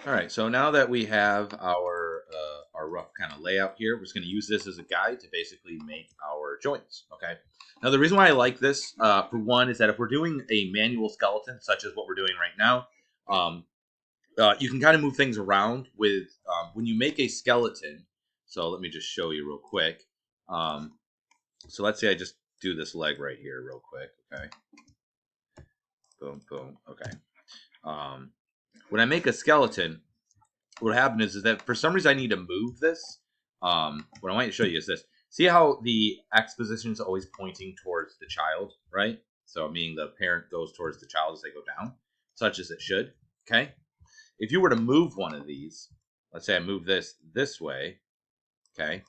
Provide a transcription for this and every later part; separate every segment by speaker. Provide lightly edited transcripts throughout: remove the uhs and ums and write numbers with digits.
Speaker 1: All right, so now that we have our rough kind of layout here, we're just going to use this as a guide to basically make our joints. Okay. Now the reason why I like this, for one, is that if we're doing a manual skeleton, such as what we're doing right now, um, you can kind of move things around with when you make a skeleton. So let me just show you real quick. Um, so let's say I just do this leg right here, real quick. Okay. Boom, boom. Okay. Um, when I make a skeleton, what happened is that for some reason I need to move this. What I want to show you is this. See how the X position is always pointing towards the child, right? So meaning the parent goes towards the child as they go down, such as it should. Okay. If you were to move one of these, let's say I move this way, okay,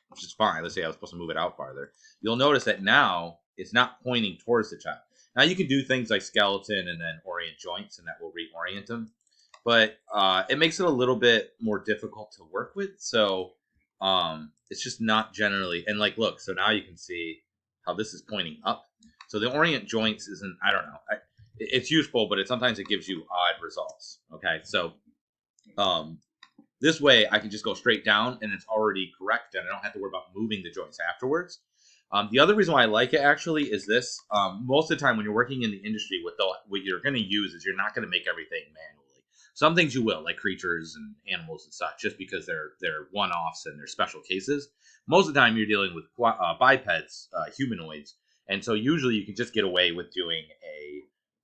Speaker 1: which is fine. Let's say I was supposed to move it out farther. You'll notice that now it's not pointing towards the child. Now you can do things like skeleton and then orient joints, and that will reorient them. But it makes it a little bit more difficult to work with. So it's just not generally. And like, look, so now you can see how this is pointing up. So the orient joints isn't. I don't know. It's useful, but sometimes it gives you odd results. Okay, so um, this way, I can just go straight down and it's already correct, and I don't have to worry about moving the joints afterwards. The other reason why I like it actually is this. Most of the time, when you're working in the industry, what you're going to use is you're not going to make everything manually. Some things you will, like creatures and animals and such, just because they're one-offs and they're special cases. Most of the time, you're dealing with bipeds, humanoids, and so usually you can just get away with doing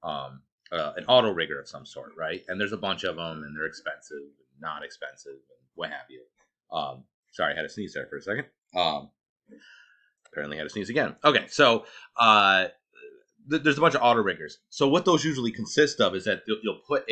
Speaker 1: an auto rigger of some sort, right? And there's a bunch of them, and they're expensive, not expensive, and what have you. Sorry, I had to sneeze there for a second. Apparently, had to sneeze again. Okay, so there's a bunch of auto riggers. So what those usually consist of is that you'll put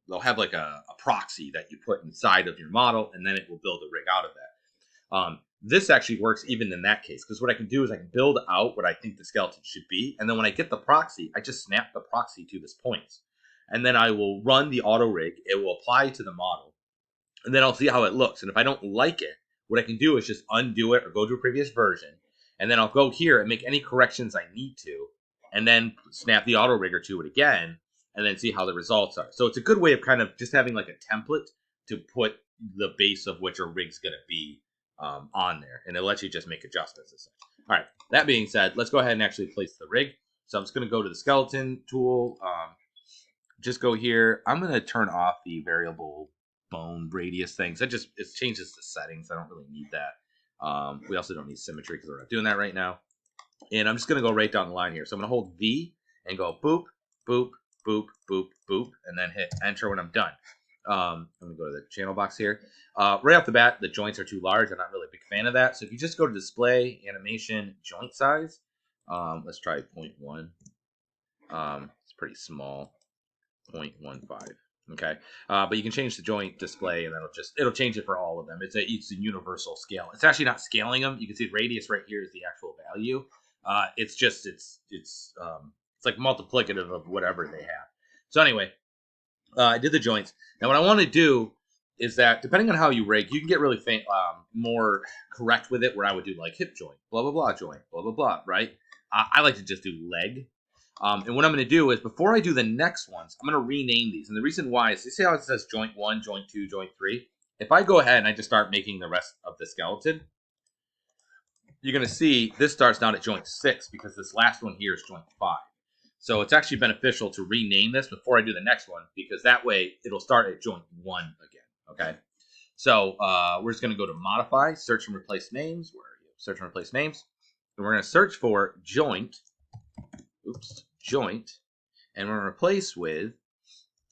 Speaker 1: they'll have like a proxy that you put inside of your model, and then it will build a rig out of that. This actually works even in that case, because what I can do is I can build out what I think the skeleton should be, and then when I get the proxy, I just snap the proxy to this point, and then I will run the auto rig. It will apply to the model, and then I'll see how it looks. And if I don't like it, what I can do is just undo it or go to a previous version, and then I'll go here and make any corrections I need to, and then snap the auto rigger to it again, and then see how the results are. So it's a good way of kind of just having like a template to put the base of which a rig's going to be on there, and it lets you just make adjustments and such. All right, that being said, let's go ahead and actually place the rig. So I'm just going to go to the skeleton tool. Just go here. I'm going to turn off the variable bone radius things. It changes the settings. I don't really need that. We also don't need symmetry because we're not doing that right now. And I'm just going to go right down the line here. So I'm going to hold V and go boop, boop, boop, boop, boop, and then hit enter when I'm done. I'm going to go to the channel box here. Right off the bat, the joints are too large. I'm not really a big fan of that. So if you just go to display, animation, joint size, let's try 0.1. It's pretty small. 0.15. Okay, but you can change the joint display, and it'll change it for all of them. It's a universal scale. It's actually not scaling them. You can see the radius right here is the actual value. It's like multiplicative of whatever they have. So anyway, I did the joints. Now what I want to do is that depending on how you rig, you can get really more correct with it. Where I would do like hip joint, blah blah blah joint, blah blah blah. Right? I like to just do leg. And what I'm going to do is, before I do the next ones, I'm going to rename these. And the reason why is, you see how it says joint 1, joint 2, joint 3? If I go ahead and I just start making the rest of the skeleton, you're going to see this starts down at joint 6 because this last one here is joint 5. So it's actually beneficial to rename this before I do the next one, because that way it'll start at joint 1 again. Okay? So we're just going to go to modify, search and replace names. Where are you? Search and replace names. And we're going to search for joint. Joint, and we're going to replace with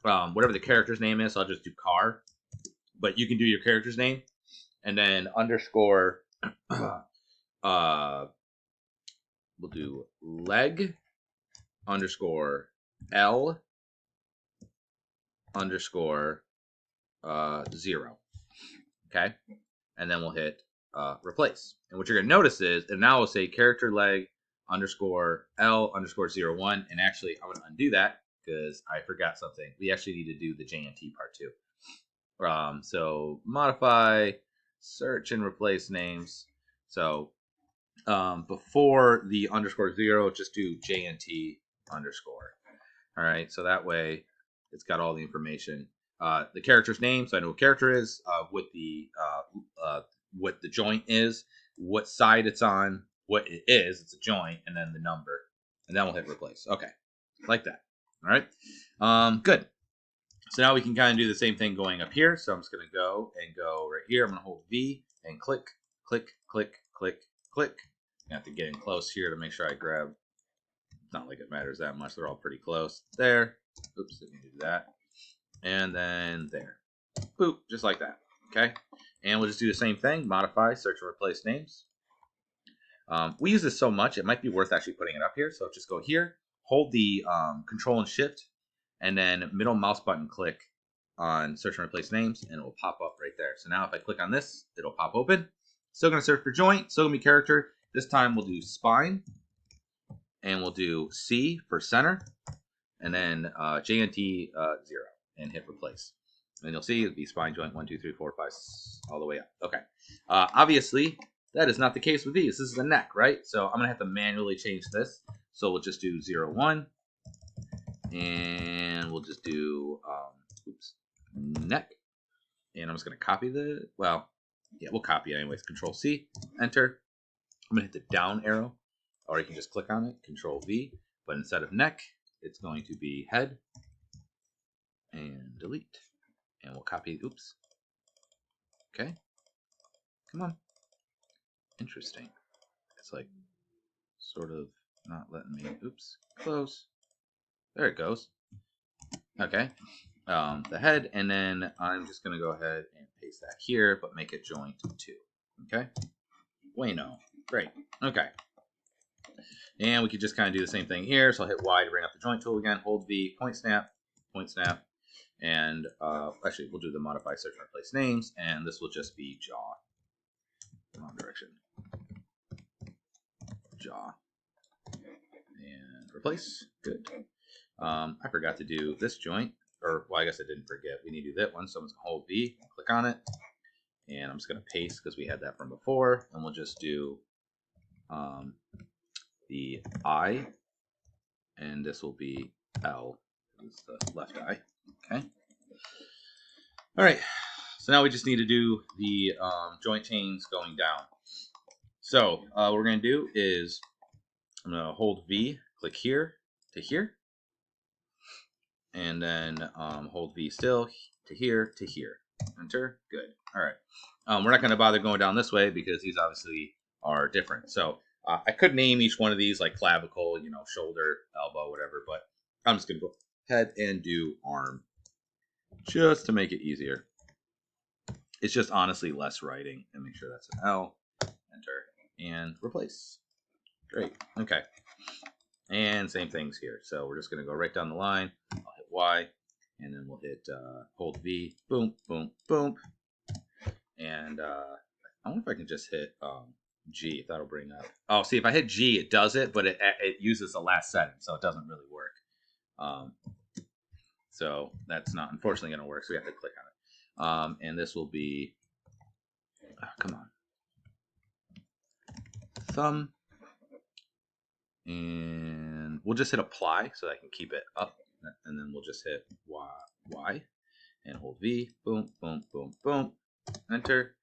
Speaker 1: whatever the character's name is. So I'll just do car, but you can do your character's name, and then underscore we'll do leg underscore L underscore 0. Okay, and then we'll hit replace. And what you're going to notice is, and now we'll say character leg underscore L underscore 01. And actually, I'm going to undo that because I forgot something. We actually need to do the JNT part too. So modify, search and replace names. So before the underscore 0, just do JNT underscore. All right. So that way it's got all the information. the character's name, so I know what character is, what the joint is, what side it's on, what it is. It's a joint, and then the number, and then we'll hit replace. Okay, like that. All right, good. So now we can kind of do the same thing going up here. So I'm just going to go right here. I'm going to hold V and click, click, click, click, click. I have to get in close here to make sure I grab. It's not like it matters that much. They're all pretty close. There. Oops, didn't do that. And then there. Boop, just like that. Okay. And we'll just do the same thing. Modify, search, and replace names. We use this so much, it might be worth actually putting it up here. So just go here, hold the Control and Shift, and then middle mouse button click on search and replace names, and it will pop up right there. So now if I click on this, it'll pop open. Still going to search for joint, still going to be character. This time we'll do spine, and we'll do C for center, and then JNT 0, and hit replace. And you'll see it'll be spine joint 1, 2, 3, 4, 5, all the way up. Okay. Obviously, that is not the case with these. This is the neck, right? So I'm going to have to manually change this. So we'll just do 0, 1. And we'll just do neck. And I'm just going to copy we'll copy it anyways. Control C, enter. I'm going to hit the down arrow, or you can just click on it, Control V. But instead of neck, it's going to be head, and delete. And we'll copy, oops. Okay. Come on. Interesting. It's like sort of not letting me, oops, close. There it goes. Okay. The head, and then I'm just going to go ahead and paste that here, but make it joint 2. Okay. Bueno. Great. Okay. And we could just kind of do the same thing here. So I'll hit Y to bring up the joint tool again. Hold V, point snap, and actually we'll do the modify search and replace names, and this will just be jaw. Wrong direction. Jaw. And replace. Good. I forgot to do this joint, or well, I guess I didn't forget. We need to do that one. So I'm just gonna hold V, click on it, and I'm just gonna paste because we had that from before, and we'll just do the I, and this will be L. It's the left eye. Okay. All right. So now we just need to do the joint chains going down. So what we're going to do is I'm going to hold V, click here to here, and then hold V still to here to here. Enter. Good. All right. We're not going to bother going down this way because these obviously are different. So I could name each one of these like clavicle, shoulder, elbow, whatever, but I'm just going to go ahead and do arm just to make it easier. It's just honestly less writing, and make sure that's an L, enter, and replace. Great. Okay. And same things here. So we're just going to go right down the line. I'll hit Y, and then we'll hit hold V, boom, boom, boom. And I wonder if I can just hit G, if that'll bring up. Oh, see, if I hit G, it does it, but it uses the last setting, so it doesn't really work. So that's not, unfortunately, going to work, so we have to click on it. And this will be, come on, thumb. And we'll just hit apply so I can keep it up. And then we'll just hit Y and hold V, boom, boom, boom, boom, enter.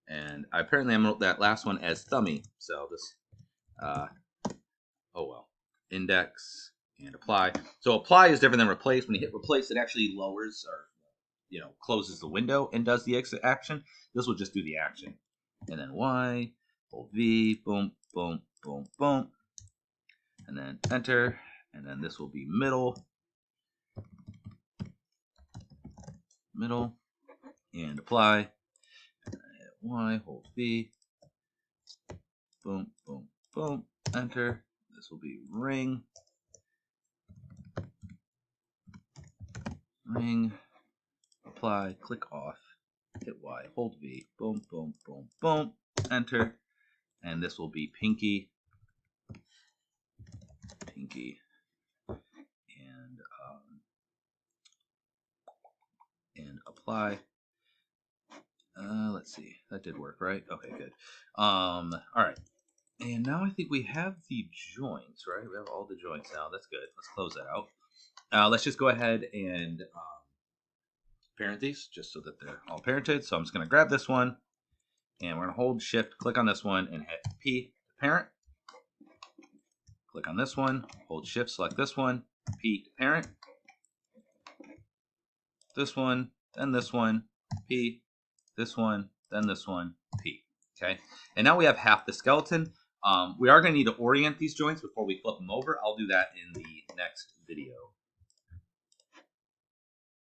Speaker 1: And apparently I wrote that last one as thummy. So this, oh well, index and apply. So apply is different than replace. When you hit replace, it actually lowers or, closes the window and does the exit action. This will just do the action. And then Y, hold V, boom, boom, boom, boom. And then enter. And then this will be middle, and apply. Y, hold V, boom, boom, boom, enter. This will be ring, apply, click off, hit Y, hold V, boom, boom, boom, boom, enter. And this will be pinky, and apply. Let's see, that did work, right? Okay, good. All right. And now I think we have the joints, right? We have all the joints now. That's good. Let's close that out. Let's just go ahead and parent these just so that they're all parented. So I'm just going to grab this one, and we're going to hold shift, click on this one, and hit P to parent. Click on this one, hold shift, select this one, P to parent. This one, then this one, P, this one, then this one, P. Okay, and now we have half the skeleton. We are going to need to orient these joints before we flip them over. I'll do that in the next video.